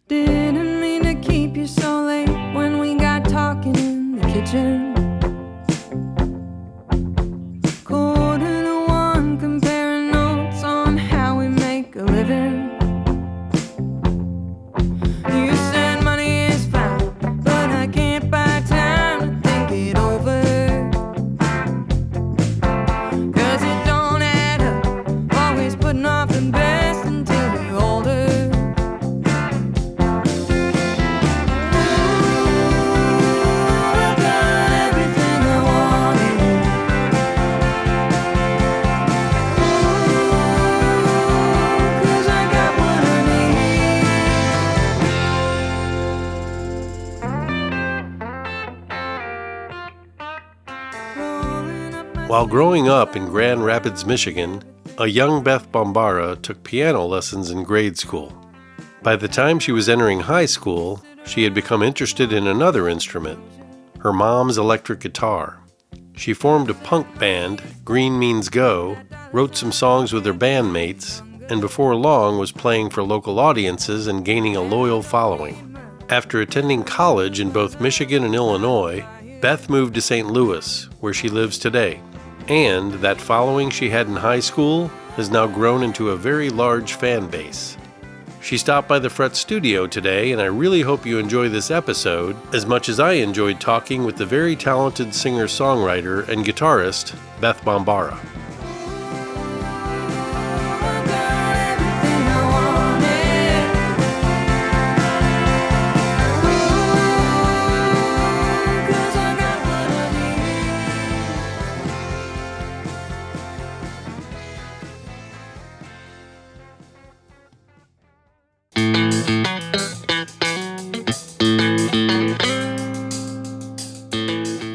Didn't mean to keep you so late when we got talking in the kitchen. Quarter to one, comparing notes on how we make a living. You said money is fine, but I can't buy time to think it over. 'Cause it don't add up, always putting off the best until we're older. While growing up in Grand Rapids, Michigan, a young Beth Bombara took piano lessons in grade school. By the time she was entering high school, she had become interested in another instrument, her mom's electric guitar. She formed a punk band, Green Means Go, wrote some songs with her bandmates, and before long was playing for local audiences and gaining a loyal following. After attending college in both Michigan and Illinois, Beth moved to St. Louis, where she lives today. And that following she had in high school has now grown into a very large fan base. She stopped by the Fret studio today, and I really hope you enjoy this episode as much as I enjoyed talking with the very talented singer-songwriter and guitarist, Beth Bombara.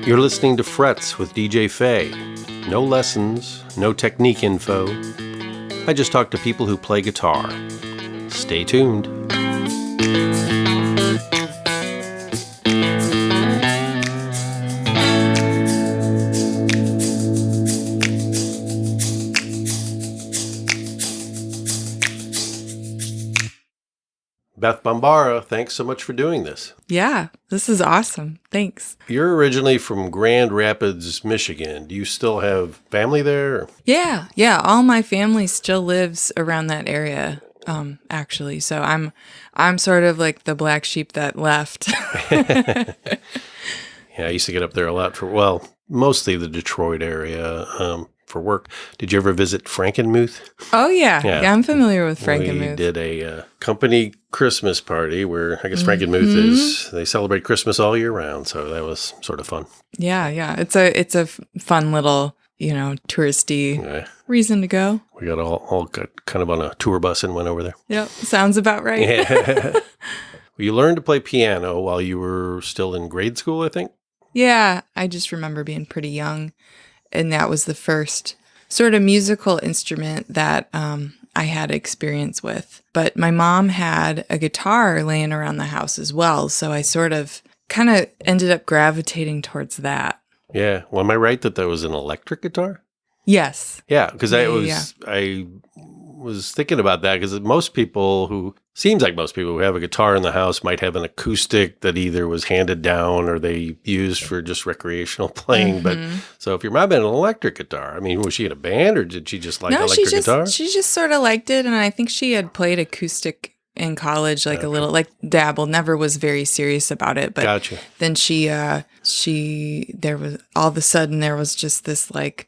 You're listening to Frets with DJ Faye. No lessons, no technique info. I just talk to people who play guitar. Stay tuned. Beth Bombara, thanks so much for doing this. Yeah, this is awesome. Thanks. You're originally from Grand Rapids, Michigan. Do you still have family there? Yeah. All my family still lives around that area, actually. So I'm sort of like the black sheep that left. Yeah, I used to get up there a lot for, mostly the Detroit area for work. Did you ever visit Frankenmuth? Oh, yeah. Yeah, I'm familiar with Frankenmuth. We did a company Christmas party where I guess Frankenmuth is, they celebrate Christmas all year round. So that was sort of fun. Yeah. It's a fun little, touristy reason to go. We got all got kind of on a tour bus and went over there. Yep. Sounds about right. Yeah. You learned to play piano while you were still in grade school, I think? Yeah. I just remember being pretty young. And that was the first sort of musical instrument that I had experience with. But my mom had a guitar laying around the house as well. So I sort of kind of ended up gravitating towards that. Yeah. Well, am I right that was an electric guitar? Yes. Yeah. Because I was thinking about that because most people who have a guitar in the house might have an acoustic that either was handed down or they used for just recreational playing. But so if your mom had an electric guitar, I mean, was she in a band or did she just like electric guitar? She just sort of liked it. And I think she had played acoustic in college, like a little, like dabbled, never was very serious about it. But Gotcha. Then there was just this like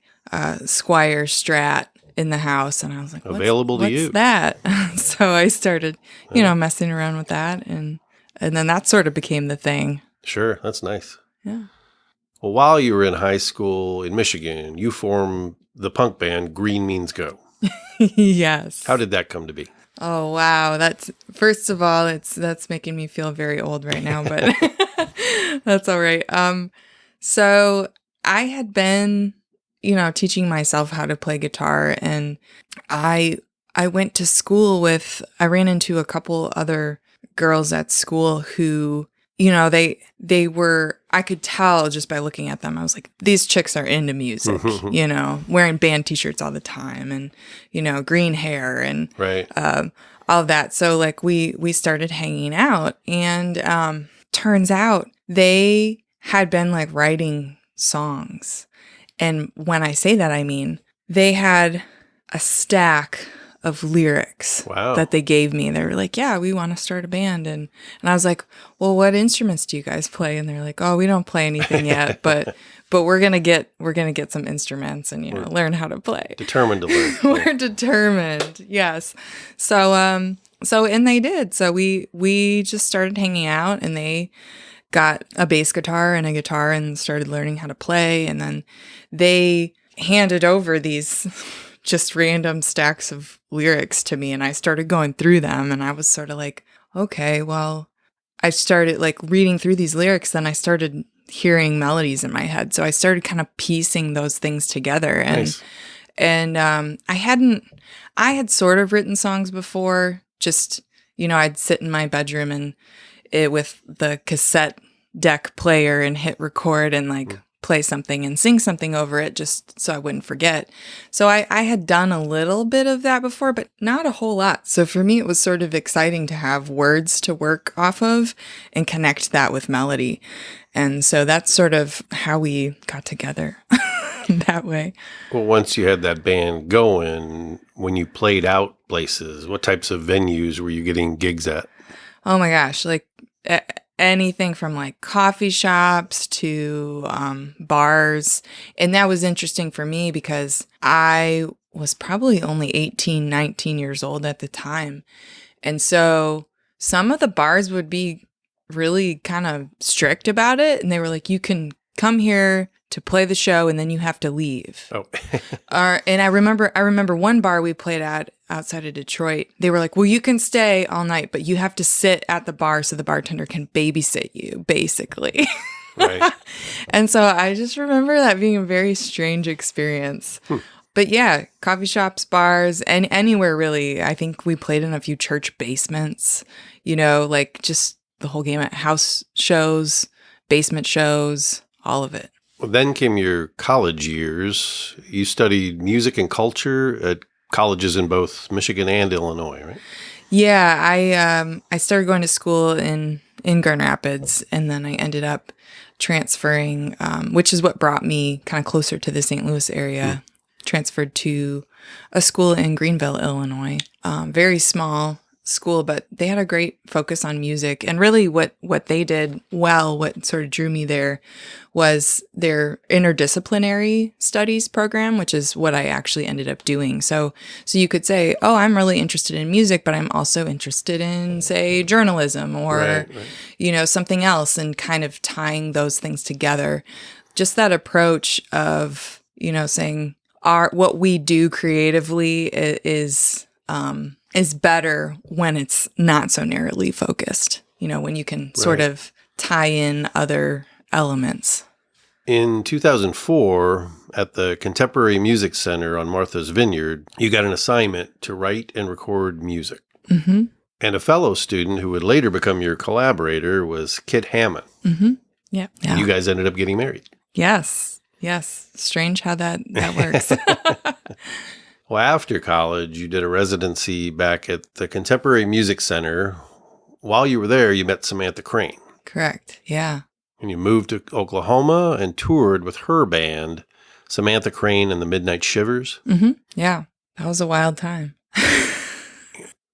Squire Strat in the house, and I was like, available to you. What's that? So I started, messing around with that, and then that sort of became the thing. Sure, that's nice. Yeah. Well, while you were in high school in Michigan, you formed the punk band Green Means Go. Yes. How did that come to be? Oh wow, that's first of all, that's making me feel very old right now, but that's all right. So I had been teaching myself how to play guitar. And I went to school I ran into a couple other girls at school who, they were, I could tell just by looking at them. I was like, these chicks are into music, wearing band t-shirts all the time and, green hair and right. all of that. So like we started hanging out, and turns out they had been like writing songs. And when I say that, I mean they had a stack of lyrics Wow. that they gave me. They were like, yeah, we want to start a band. And I was like, well, what instruments do you guys play? And they're like, oh, we don't play anything yet, but we're going to get some instruments and, learn how to play. Determined to learn. We're determined. Yes. So and they did. So we just started hanging out, and they got a bass guitar and a guitar and started learning how to play. And then they handed over these just random stacks of lyrics to me, and I started going through them, and I was sort of like, okay, well, I started like reading through these lyrics, then I started hearing melodies in my head. So I started kind of piecing those things together. And Nice. and I had sort of written songs before, just, I'd sit in my bedroom and with the cassette deck player and hit record and like play something and sing something over it just so I wouldn't forget. So I had done a little bit of that before, but not a whole lot. So for me, it was sort of exciting to have words to work off of and connect that with melody. And so that's sort of how we got together that way. Well, once you had that band going, when you played out places, what types of venues were you getting gigs at? Oh my gosh, like anything from like coffee shops to bars. And that was interesting for me because I was probably only 18, 19 years old at the time. And so some of the bars would be really kind of strict about it. And they were like, you can come here to play the show and then you have to leave. Oh. And I remember one bar we played at outside of Detroit. They were like, well, you can stay all night, but you have to sit at the bar so the bartender can babysit you, basically. Right. And so I just remember that being a very strange experience. But yeah, coffee shops, bars, and anywhere really. I think we played in a few church basements, like just the whole gamut. House shows, basement shows, all of it. Well, then came your college years. You studied music and culture at colleges in both Michigan and Illinois, right? Yeah, I started going to school in Grand Rapids, and then I ended up transferring, which is what brought me kind of closer to the St. Louis area. Transferred to a school in Greenville, Illinois. Very small school, but they had a great focus on music. And really what they did well, what sort of drew me there was their interdisciplinary studies program, which is what I actually ended up doing. So you could say, oh, I'm really interested in music, but I'm also interested in, say, journalism or, Right. Something else, and kind of tying those things together. Just that approach of, saying what we do creatively is better when it's not so narrowly focused, when you can sort of tie in other elements. In 2004, at the Contemporary Music Center on Martha's Vineyard, you got an assignment to write and record music. Mm-hmm. And a fellow student who would later become your collaborator was Kit Hammond. Mm-hmm. Yeah. You guys ended up getting married. Yes. Strange how that works. Well, after college, you did a residency back at the Contemporary Music Center. While you were there, you met Samantha Crane. Correct. Yeah. And you moved to Oklahoma and toured with her band, Samantha Crane and the Midnight Shivers. Mm-hmm. Yeah. That was a wild time.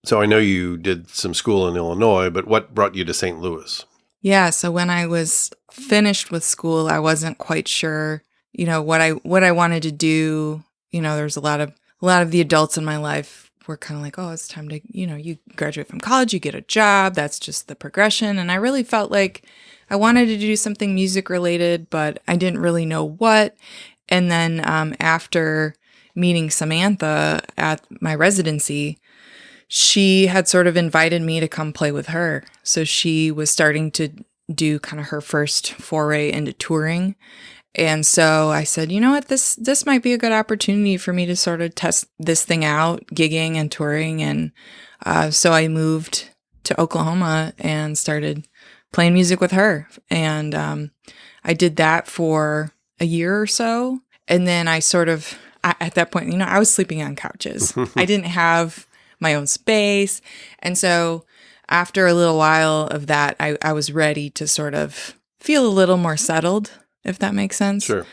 So I know you did some school in Illinois, but what brought you to St. Louis? Yeah. So when I was finished with school, I wasn't quite sure, what I wanted to do. There's a lot of the adults in my life were kind of like, oh, it's time to, you graduate from college, you get a job. That's just the progression. And I really felt like I wanted to do something music related, but I didn't really know what. And then after meeting Samantha at my residency, she had sort of invited me to come play with her. So she was starting to do kind of her first foray into touring. And so I said, you know what, this might be a good opportunity for me to sort of test this thing out, gigging and touring. And so I moved to Oklahoma and started playing music with her. And I did that for a year or so. And then I sort of, at that point, I was sleeping on couches. I didn't have my own space. And so after a little while of that, I was ready to sort of feel a little more settled, if that makes sense. Sure.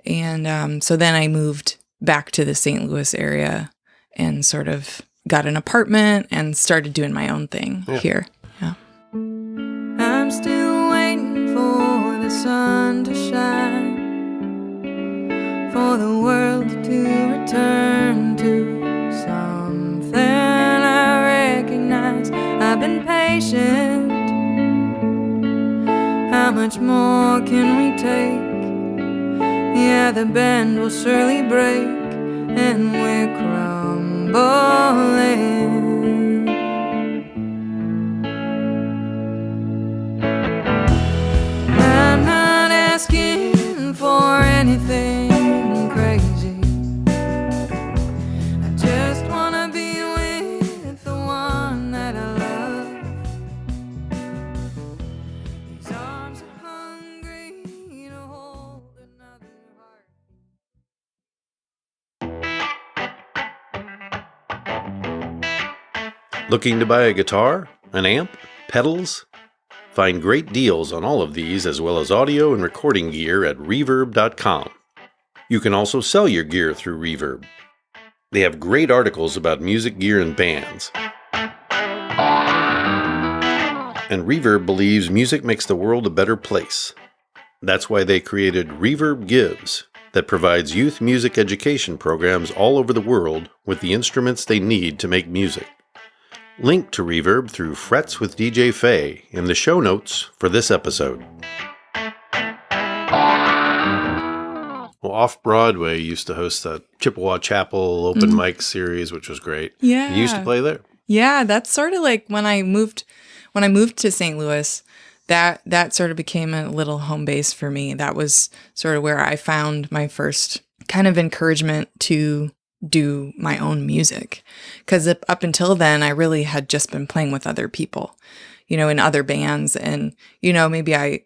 And so then I moved back to the St. Louis area and sort of got an apartment and started doing my own thing here. Yeah. I'm still waiting for the sun to shine, for the world to return to something I recognize. I've been patient. How much more can we take? Yeah, the bend will surely break, and we're crumbling. I'm not asking for anything crazy. I just wanna be with the one that I love. These arms are hungry to hold another heart. Looking to buy a guitar, an amp, pedals? Find great deals on all of these as well as audio and recording gear at reverb.com. You can also sell your gear through Reverb. They have great articles about music gear and bands. And Reverb believes music makes the world a better place. That's why they created Reverb Gives, that provides youth music education programs all over the world with the instruments they need to make music. Link to Reverb through Frets with DJ Faye in the show notes for this episode. Well, Off-Broadway used to host that Chippewa Chapel open mic series, which was great. Yeah. You used to play there? Yeah, that's sort of like when I moved to St. Louis, that sort of became a little home base for me. That was sort of where I found my first kind of encouragement to do my own music. Because up until then, I really had just been playing with other people, in other bands. And, maybe I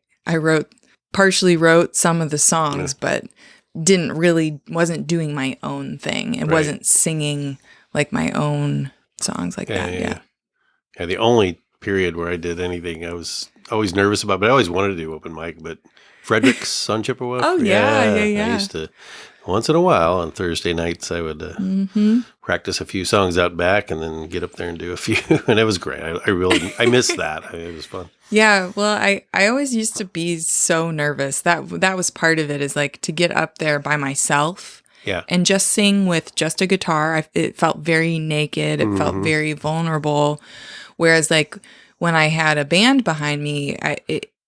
partially wrote some of the songs, but wasn't doing my own thing. It wasn't singing like my own songs like that. Yeah. The only period where I did anything I was always nervous about, but I always wanted to do open mic. But Frederick's on Chippewa. Oh, yeah. I used to, once in a while on Thursday nights, I would practice a few songs out back and then get up there and do a few. And it was great. I missed that. It was fun. Yeah. Well, I always used to be so nervous. That was part of it, is like to get up there by myself. Yeah. And just sing with just a guitar. It felt very naked. It felt very vulnerable. Whereas like when I had a band behind me,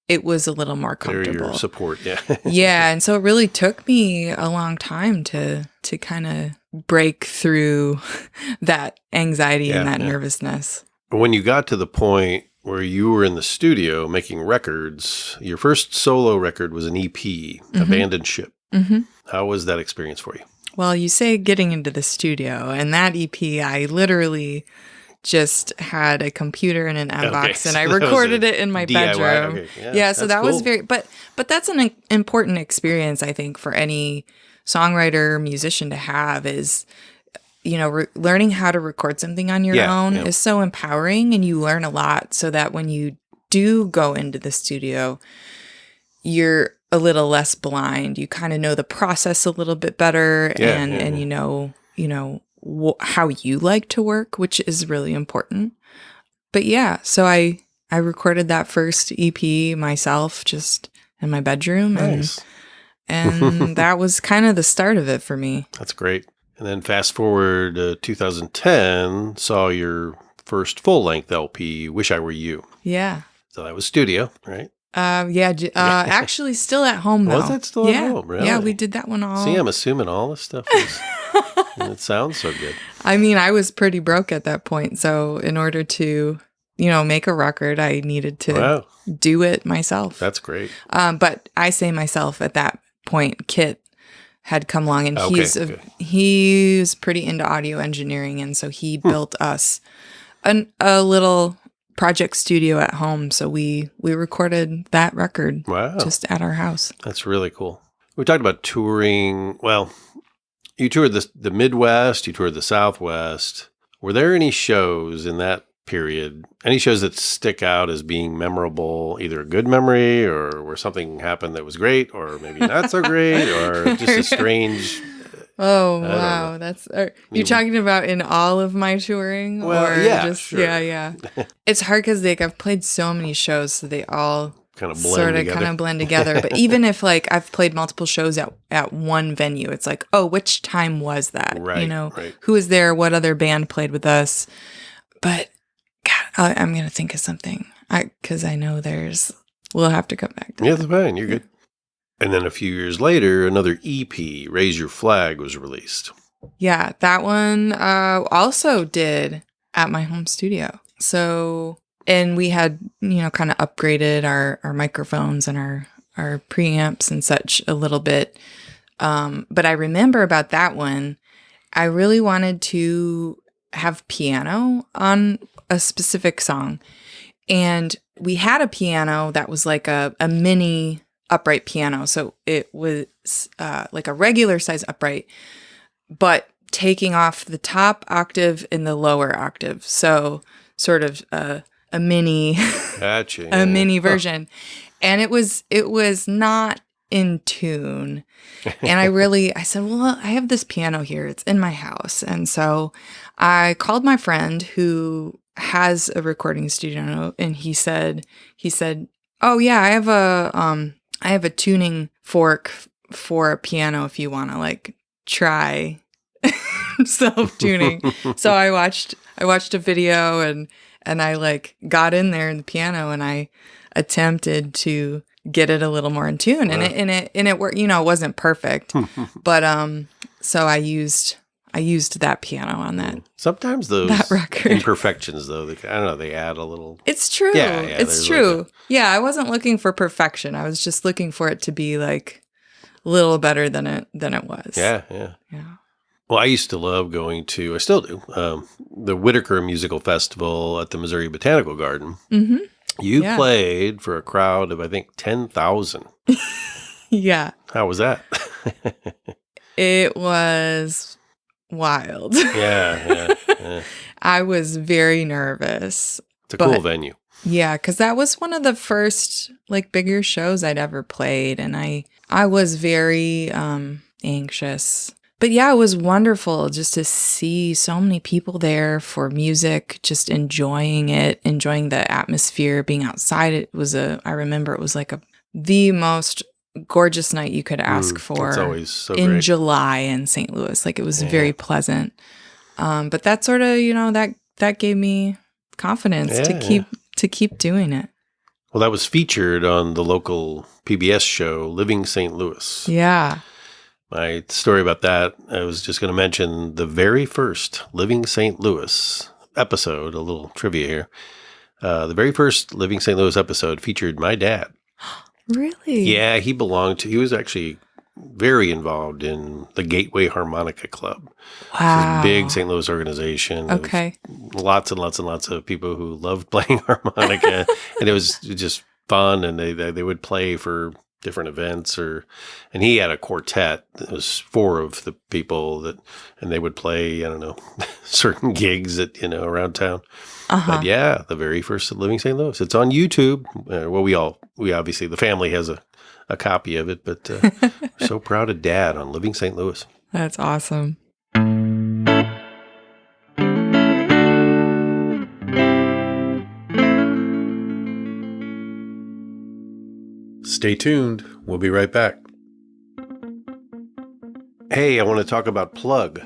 it was a little more comfortable. Your support, yeah. Yeah, and so it really took me a long time to kind of break through that anxiety and that nervousness. When you got to the point where you were in the studio making records, your first solo record was an EP, Abandoned Ship. Mm-hmm. How was that experience for you? Well, you say getting into the studio, and that EP, I literally just had a computer and an M-Box, and I recorded it in my DIY. bedroom. Okay. Yeah, so that was very, but that's an important experience, I think, for any songwriter, musician to have, is, learning how to record something on your own is so empowering, and you learn a lot, so that when you do go into the studio, you're a little less blind. You kind of know the process a little bit better, and you know, how you like to work, which is really important. But yeah, so I recorded that first EP myself, just in my bedroom. Nice. And that was kind of the start of it for me. That's great. And then fast forward to 2010, saw your first full-length LP, Wish I Were You. Yeah. So that was studio, right? Actually still at home though. Was it still at home? Really? Yeah, we did that one all. See, I'm assuming all this stuff was, it sounds so good. I mean, I was pretty broke at that point. So in order to, make a record, I needed to do it myself. That's great. But I say myself at that point, Kit had come along, and he's pretty into audio engineering. And so he built us a little project studio at home. So we recorded that record just at our house. That's really cool. We talked about touring. Well, you toured the Midwest, you toured the Southwest. Were there any shows in that period, any shows that stick out as being memorable, either a good memory or where something happened that was great or maybe not so great or just a strange... Oh, wow. That's you're talking about in all of my touring? Well, or yeah, just sure. Yeah. It's hard because I've played so many shows, so they all kind of blend together. But even if I've played multiple shows at one venue, it's like, oh, which time was that? Right, You know, right. who was there? What other band played with us? But God, I'm going to think of something because I know we'll have to come back to Yeah, that. that's fine. You're good. And then a few years later, another EP, Raise Your Flag, was released. Yeah, that one also did at my home studio. So, and we had, kind of upgraded our microphones and our preamps and such a little bit. But I remember about that one, I really wanted to have piano on a specific song. And we had a piano that was like a mini upright piano. So it was like a regular size upright, but taking off the top octave and the lower octave. So sort of a mini, Gotcha. a mini version. And it was not in tune. And I said, well, I have this piano here. It's in my house. And so I called my friend who has a recording studio, and he said, oh yeah, I have a tuning fork for a piano if you want to try self-tuning. So I watched a video and I got in there in the piano and I attempted to get it a little more in tune. Wow. And it worked, it wasn't perfect. But so I used that piano on that. Sometimes those that record. imperfections, though, I don't know, they add a little. It's true. Yeah, it's true. I wasn't looking for perfection. I was just looking for it to be a little better than it was. Yeah. Well, I used to love going to, I still do, the Whitaker Musical Festival at the Missouri Botanical Garden. Mm-hmm. You played for a crowd of, I think, 10,000. Yeah. How was that? It was wild. Yeah. I was very nervous. It's a cool venue. Yeah, because that was one of the first bigger shows I'd ever played, and I was very anxious. But yeah, it was wonderful just to see so many people there for music, just enjoying it, enjoying the atmosphere, being outside. I remember it was the most gorgeous night you could ask for. It's always so in great. July in St. Louis. It was very pleasant. But that sort of, that gave me confidence to keep doing it. Well, that was featured on the local PBS show, Living St. Louis. Yeah. My story about that, I was just going to mention the very first Living St. Louis episode, a little trivia here. The very first Living St. Louis episode featured my dad. Really? Yeah, he was actually very involved in the Gateway Harmonica Club. Wow. It's a big St. Louis organization. Okay. Lots and lots and lots of people who loved playing harmonica. And it was just fun. And they would play for different events and he had a quartet. It was 4 of the people and they would play, I don't know, certain gigs around town. Uh-huh. But yeah, the very first Living St. Louis. It's on YouTube. Well, we obviously, the family has a copy of it, but we're so proud of Dad on Living St. Louis. That's awesome. Stay tuned. We'll be right back. Hey, I want to talk about Plug.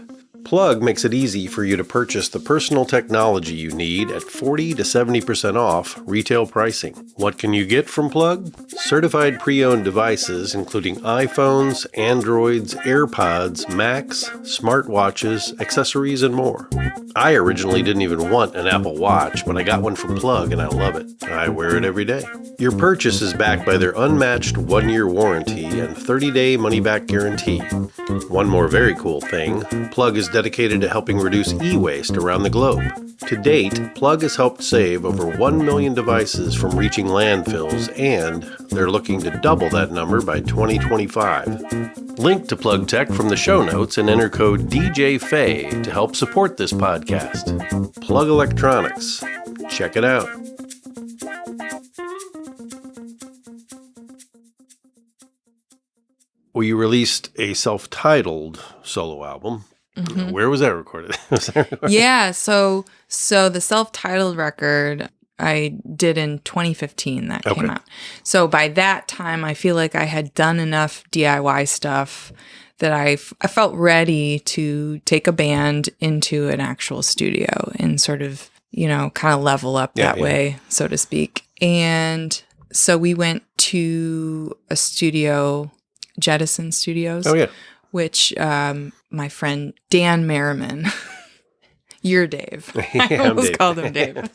Plug makes it easy for you to purchase the personal technology you need at 40 to 70% off retail pricing. What can you get from Plug? Certified pre-owned devices including iPhones, Androids, AirPods, Macs, smartwatches, accessories, and more. I originally didn't even want an Apple Watch, but I got one from Plug and I love it. I wear it every day. Your purchase is backed by their unmatched 1-year warranty and 30-day money-back guarantee. One more very cool thing, Plug is dedicated to helping reduce e-waste around the globe. To date, Plug has helped save over 1 million devices from reaching landfills, and they're looking to double that number by 2025. Link to Plug Tech from the show notes and enter code DJFAY to help support this podcast. Plug Electronics. Check it out. Well, you released a self-titled solo album. Mm-hmm. Where was that recorded? Yeah, so the self-titled record I did in 2015 that came out. So by that time, I feel like I had done enough DIY stuff that I felt ready to take a band into an actual studio and sort of, kind of level up that way, so to speak. And so we went to a studio, Jettison Studios, which my friend Dan Merriman, you're Dave. I almost called him Dave.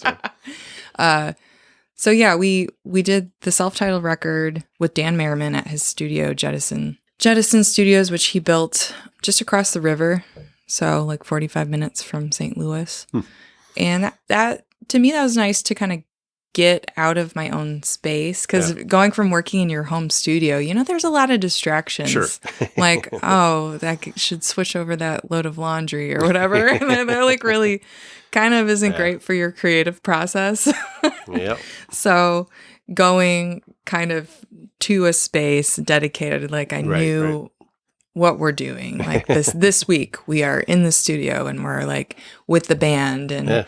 So yeah, we did the self-titled record with Dan Merriman at his studio, Jettison Studios, which he built just across the river, so like 45 minutes from St. Louis. And that to me, that was nice to kind of get out of my own space, because going from working in your home studio, there's a lot of distractions. Sure. Like, that should switch over that load of laundry or whatever. And they're like really kind of isn't great for your creative process. So going kind of to a space dedicated, like I knew what we're doing. Like this week we are in the studio and we're like with the band, and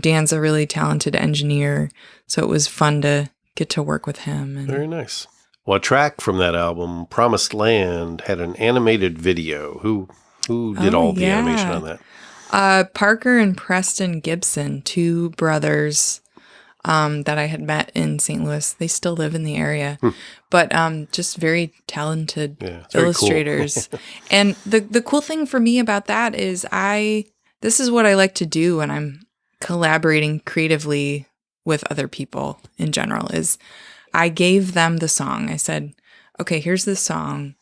Dan's a really talented engineer, so it was fun to get to work with him. And very nice. Well, a track from that album, Promised Land, had an animated video. Who did all the animation on that? Parker and Preston Gibson, two brothers that I had met in St. Louis. They still live in the area, but just very talented illustrators. Very cool. And the cool thing for me about that is this is what I like to do when I'm collaborating creatively with other people in general, is I gave them the song. I said, okay, here's the song.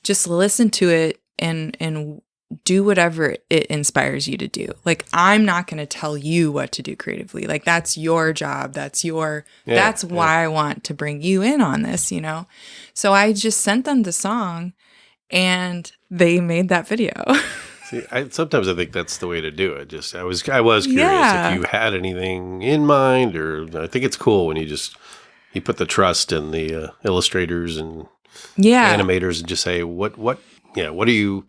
Just listen to it and do whatever it inspires you to do. Like, I'm not going to tell you what to do creatively. Like, that's your job. That's why I want to bring you in on this, So I just sent them the song and they made that video. See, sometimes I think that's the way to do it. I was curious if you had anything in mind, or I think it's cool when you put the trust in the illustrators and animators and just say, what do you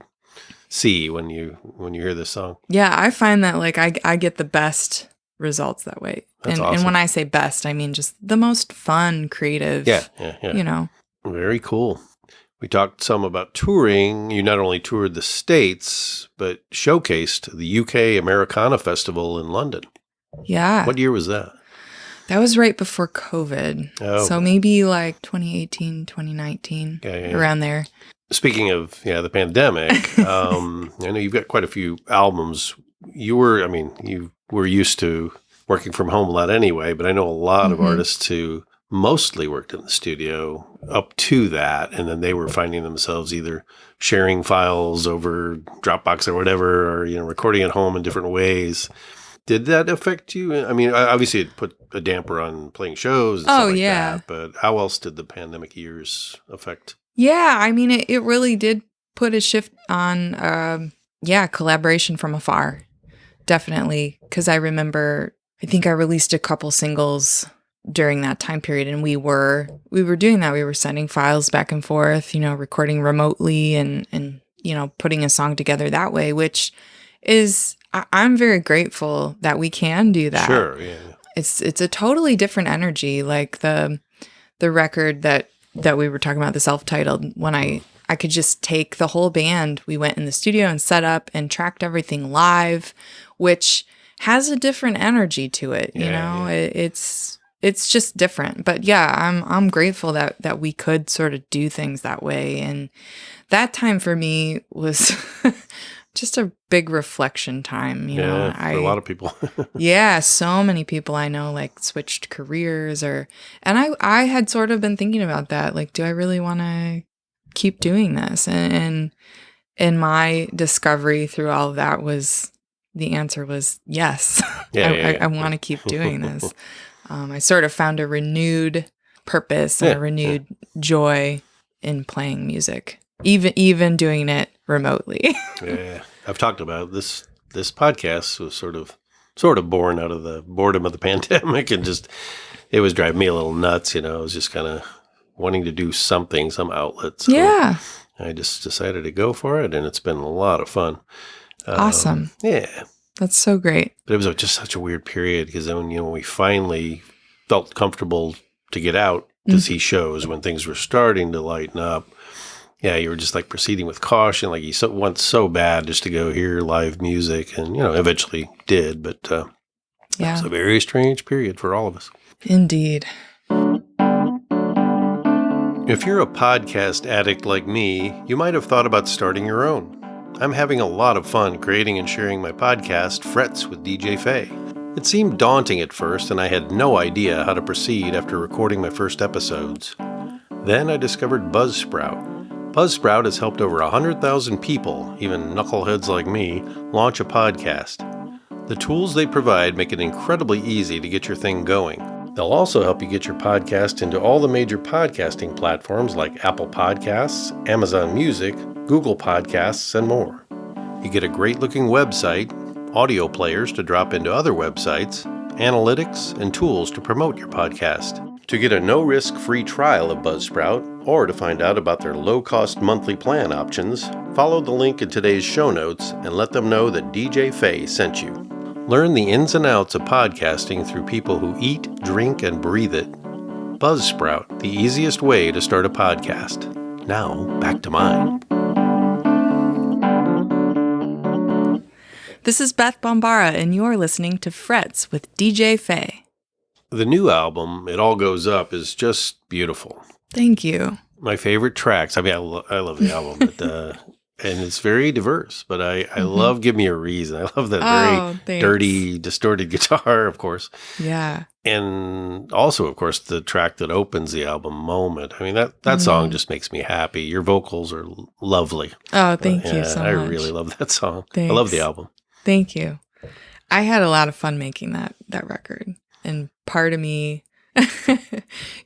see when you hear this song? Yeah, I find that like I get the best results that way. That's awesome. And when I say best, I mean just the most fun, creative. Yeah. Very cool. We talked some about touring. You not only toured the States, but showcased the UK Americana Festival in London. Yeah. What year was that? That was right before COVID. Oh. So maybe like 2018, 2019, around there. Speaking of the pandemic, I know you've got quite a few albums. You were used to working from home a lot anyway, but I know a lot of artists who mostly worked in the studio up to that, and then they were finding themselves either sharing files over Dropbox or whatever, or recording at home in different ways. Did that affect you? I mean, obviously it put a damper on playing shows and stuff like that, but how else did the pandemic years affect? Yeah, I mean, it really did put a shift on, collaboration from afar. Definitely. Because I think I released a couple singles during that time period, and we were doing that. We were sending files back and forth, recording remotely and putting a song together that way, which is, I'm very grateful that we can do that. Sure, yeah. It's a totally different energy. Like the record that we were talking about, the self-titled, when I could just take the whole band. We went in the studio and set up and tracked everything live, which has a different energy to it. It's just different. But yeah, I'm grateful that we could sort of do things that way. And that time for me was just a big reflection time. For a lot of people. So many people I know like switched careers, and I had sort of been thinking about that. Like, do I really want to keep doing this? And my discovery through all of that was, the answer was yes. I want to keep doing this. I sort of found a renewed purpose and a renewed joy in playing music. even doing it remotely. Yeah, I've talked about this. This podcast was sort of born out of the boredom of the pandemic, and just it was driving me a little nuts. I was just kind of wanting to do something, some outlet. So Yeah. I just decided to go for it, and it's been a lot of fun. Awesome. Yeah. That's so great. But it was just such a weird period because then, when we finally felt comfortable to get out to see shows, when things were starting to lighten up, yeah, you were just like proceeding with caution. Like you want so bad just to go hear live music, and, eventually did. But it was a very strange period for all of us. Indeed. If you're a podcast addict like me, you might have thought about starting your own. I'm having a lot of fun creating and sharing my podcast, Frets with DJ Faye. It seemed daunting at first, and I had no idea how to proceed after recording my first episodes. Then I discovered Buzzsprout. Buzzsprout has helped over 100,000 people, even knuckleheads like me, launch a podcast. The tools they provide make it incredibly easy to get your thing going. They'll also help you get your podcast into all the major podcasting platforms like Apple Podcasts, Amazon Music, Google Podcasts, and more. You get a great-looking website, audio players to drop into other websites, analytics, and tools to promote your podcast. To get a no-risk free trial of Buzzsprout, or to find out about their low-cost monthly plan options, follow the link in today's show notes and let them know that DJ Faye sent you. Learn the ins and outs of podcasting through people who eat, drink, and breathe it. Buzzsprout, the easiest way to start a podcast. Now, back to mine. This is Beth Bombara, and you're listening to Frets with DJ Faye. The new album, It All Goes Up, is just beautiful. Thank you. My favorite tracks, I love the album, but, and it's very diverse, but I love Give Me a Reason. I love that very dirty, distorted guitar, of course. Yeah. And also, of course, the track that opens the album, Moment. I mean, that song just makes me happy. Your vocals are lovely. Oh, thank you so much. I really love that song. Thanks. I love the album. Thank you. I had a lot of fun making that record. And part of me,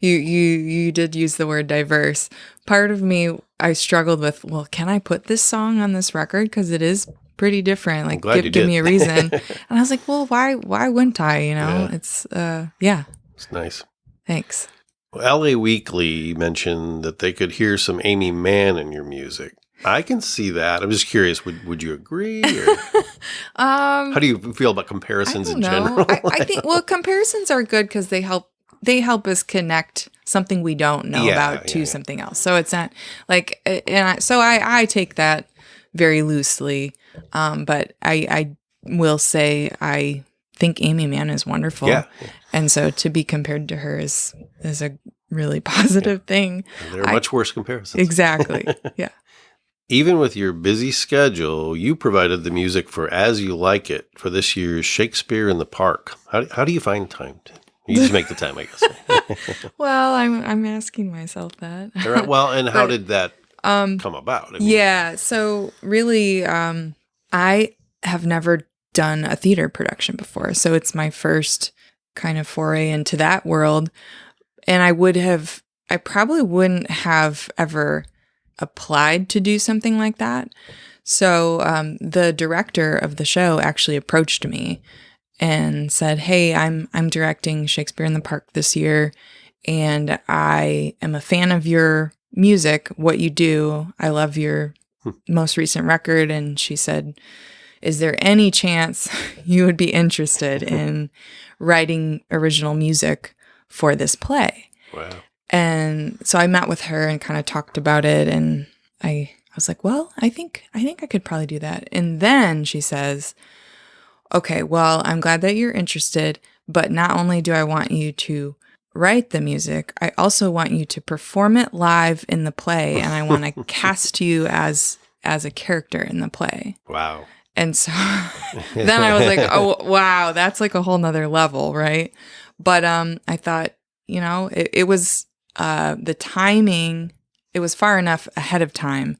you did use the word diverse. Part of me, I struggled with, well, can I put this song on this record? Because it is pretty different. Like, give me a reason. And I was like, well, why wouldn't I? Yeah. It's, It's nice. Thanks. Well, LA Weekly mentioned that they could hear some Amy Mann in your music. I can see that. I'm just curious, would you agree? Or how do you feel about comparisons in general? I think, well, comparisons are good because they help us connect something we don't know about to something else. So it's not like, I take that very loosely. But I will say I think Amy Mann is wonderful. Yeah. And so to be compared to her is a really positive thing. There are much worse comparisons. Exactly. Yeah. Even with your busy schedule, you provided the music for As You Like It for this year's Shakespeare in the Park. How do you find time? You just make the time, I guess. Well, I'm asking myself that. Well, and how did that come about? Yeah, so really, I have never done a theater production before, so it's my first kind of foray into that world. And I probably wouldn't have ever applied to do something like that. So the director of the show actually approached me and said, "Hey, I'm directing Shakespeare in the Park this year, and I am a fan of your music, what you do. I love your most recent record." And she said, "Is there any chance you would be interested in writing original music for this play?" Wow. And so I met with her and kind of talked about it, and I was like, "Well, I think I could probably do that." And then she says, "Okay, well, I'm glad that you're interested, but not only do I want you to write the music, I also want you to perform it live in the play, and I want to cast you as a character in the play." Wow. And so then I was like, "Oh, wow, that's like a whole nother level, right?" But I thought, it was the timing, it was far enough ahead of time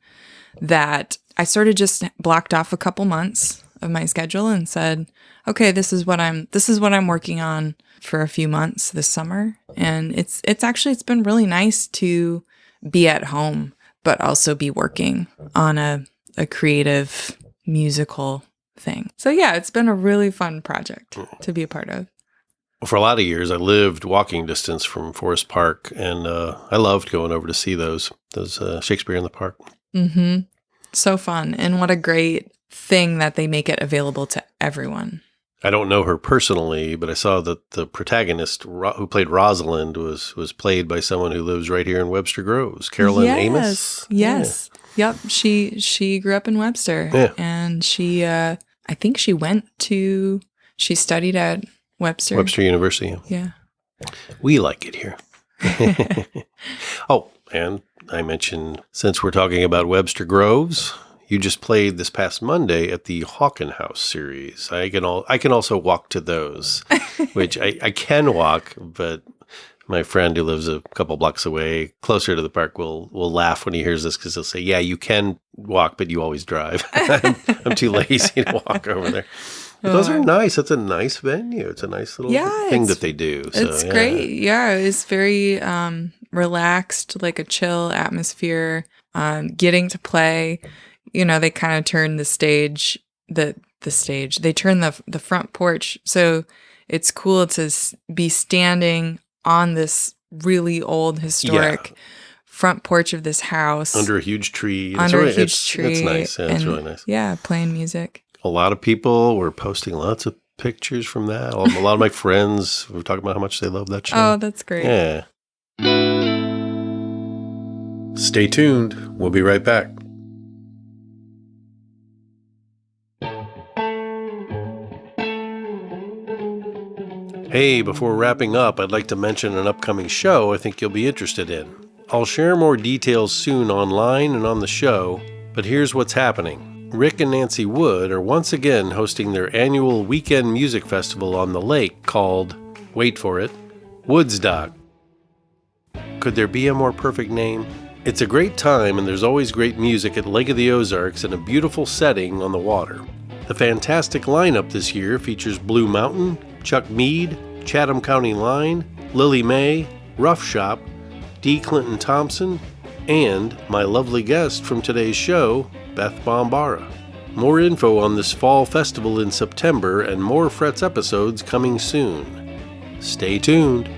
that I sort of just blocked off a couple months of my schedule and said, "Okay, this is what I'm working on for a few months this summer." And it's been really nice to be at home but also be working on a creative musical thing. So yeah, it's been a really fun project to be a part of. For a lot of years, I lived walking distance from Forest Park, and I loved going over to see those Shakespeare in the Park. Mm-hmm. So fun. And what a great thing that they make it available to everyone. I don't know her personally, but I saw that the protagonist who played Rosalind was played by someone who lives right here in Webster Groves, Carolyn Amos. Yes. Yeah. Yep. She grew up in Webster. Yeah. And she, I think she studied at Webster University. Yeah. We like it here. Oh, and I mentioned, since we're talking about Webster Groves, you just played this past Monday at the Hawken House series. I can also walk to those, which I can walk, but my friend who lives a couple blocks away, closer to the park, will laugh when he hears this because he'll say, "Yeah, you can walk, but you always drive." I'm too lazy to walk over there. But those are nice. It's a nice venue. It's a nice little thing that they do. So, it's great. Yeah, it's very relaxed, like a chill atmosphere. Getting to play, they kind of turn the stage. They turn the front porch, so it's cool to be standing on this really old historic front porch of this house under a huge tree. It's nice. Yeah, it's really nice. Yeah, playing music. A lot of people were posting lots of pictures from that. A lot of my friends were talking about how much they love that show. Oh, that's great. Yeah. Stay tuned. We'll be right back. Hey, before wrapping up, I'd like to mention an upcoming show I think you'll be interested in. I'll share more details soon online and on the show, but here's what's happening. Rick and Nancy Wood are once again hosting their annual weekend music festival on the lake called, wait for it, Woodstock. Could there be a more perfect name? It's a great time, and there's always great music at Lake of the Ozarks and a beautiful setting on the water. The fantastic lineup this year features Blue Mountain, Chuck Mead, Chatham County Line, Lily May, Rough Shop, D. Clinton Thompson, and my lovely guest from today's show, Beth Bombara. More info on this fall festival in September and more Frets episodes coming soon. Stay tuned.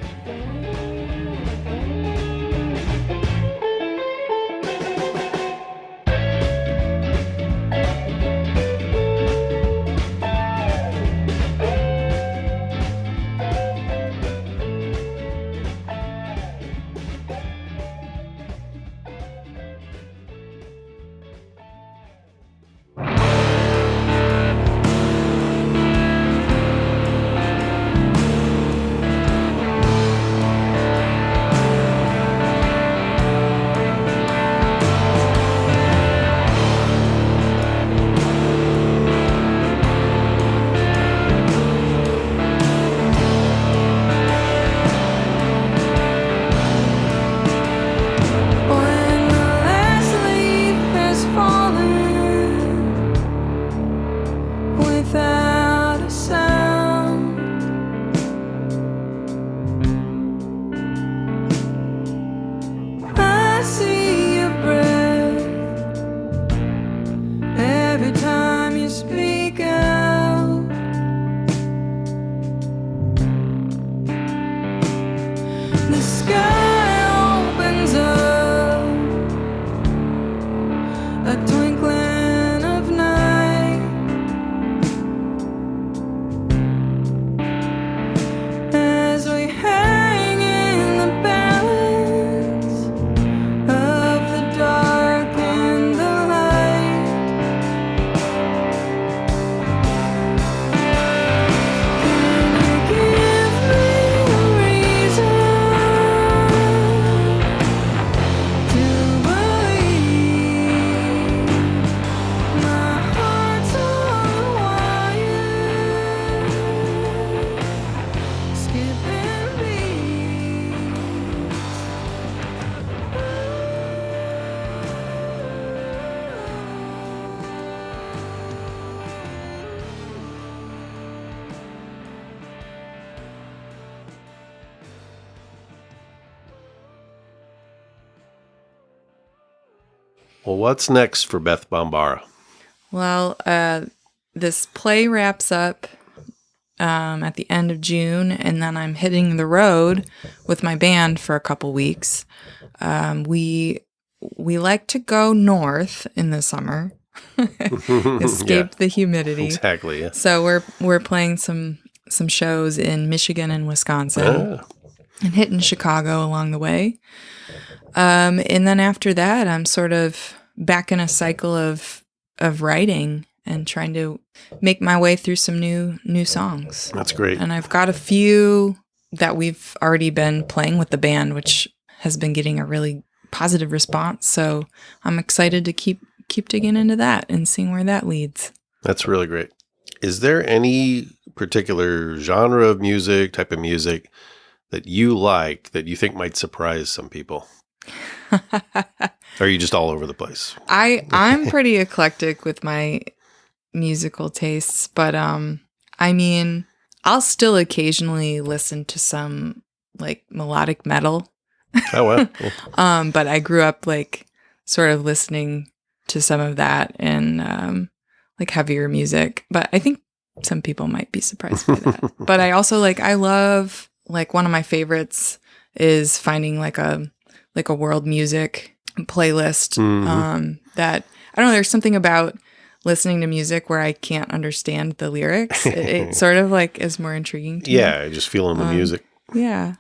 Well, what's next for Beth Bombara? Well, this play wraps up at the end of June, and then I'm hitting the road with my band for a couple weeks. We like to go north in the summer, escape the humidity. Exactly. Yeah. So we're playing some shows in Michigan and Wisconsin, and hitting Chicago along the way. And then after that, I'm sort of back in a cycle of writing and trying to make my way through some new songs. That's great. And I've got a few that we've already been playing with the band, which has been getting a really positive response. So I'm excited to keep digging into that and seeing where that leads. That's really great. Is there any particular genre of music, type of music that you like that you think might surprise some people? Or are you just all over the place? I'm pretty eclectic with my musical tastes, but I mean, I'll still occasionally listen to some like melodic metal. Oh, well. Yeah. But I grew up like sort of listening to some of that and like heavier music. But I think some people might be surprised by that. But I also I love, like, one of my favorites is finding like a world music playlist that, I don't know, there's something about listening to music where I can't understand the lyrics. It sort of like is more intriguing to me. Yeah, just feeling the music. Yeah.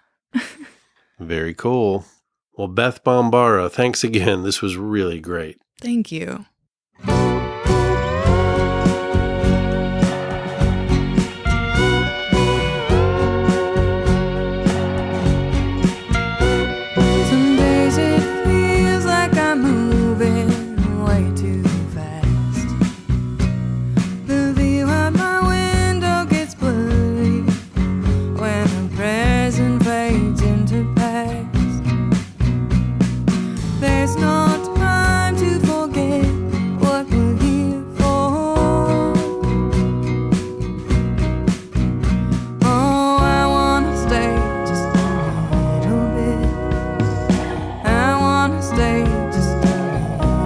Very cool. Well, Beth Bombara, thanks again. This was really great. Thank you. Some days it feels like I'm moving way too fast. The view out my window gets blurry when the present fades into past. There's no time to forget what we're here for. Oh, I wanna stay just a little bit. I wanna stay just a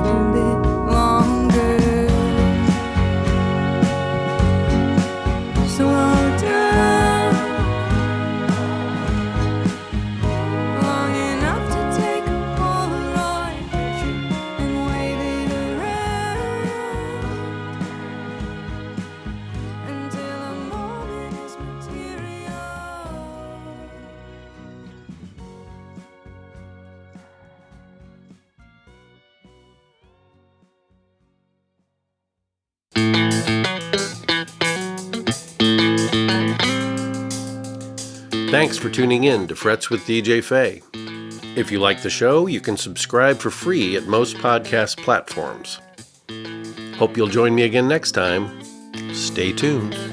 little bit longer. Slow down long enough to take a Polaroid picture and wave it around until a moment is material. Thanks for tuning in to Frets with DJ Faye. If you like the show, you can subscribe for free at most podcast platforms. Hope you'll join me again next time. Stay tuned.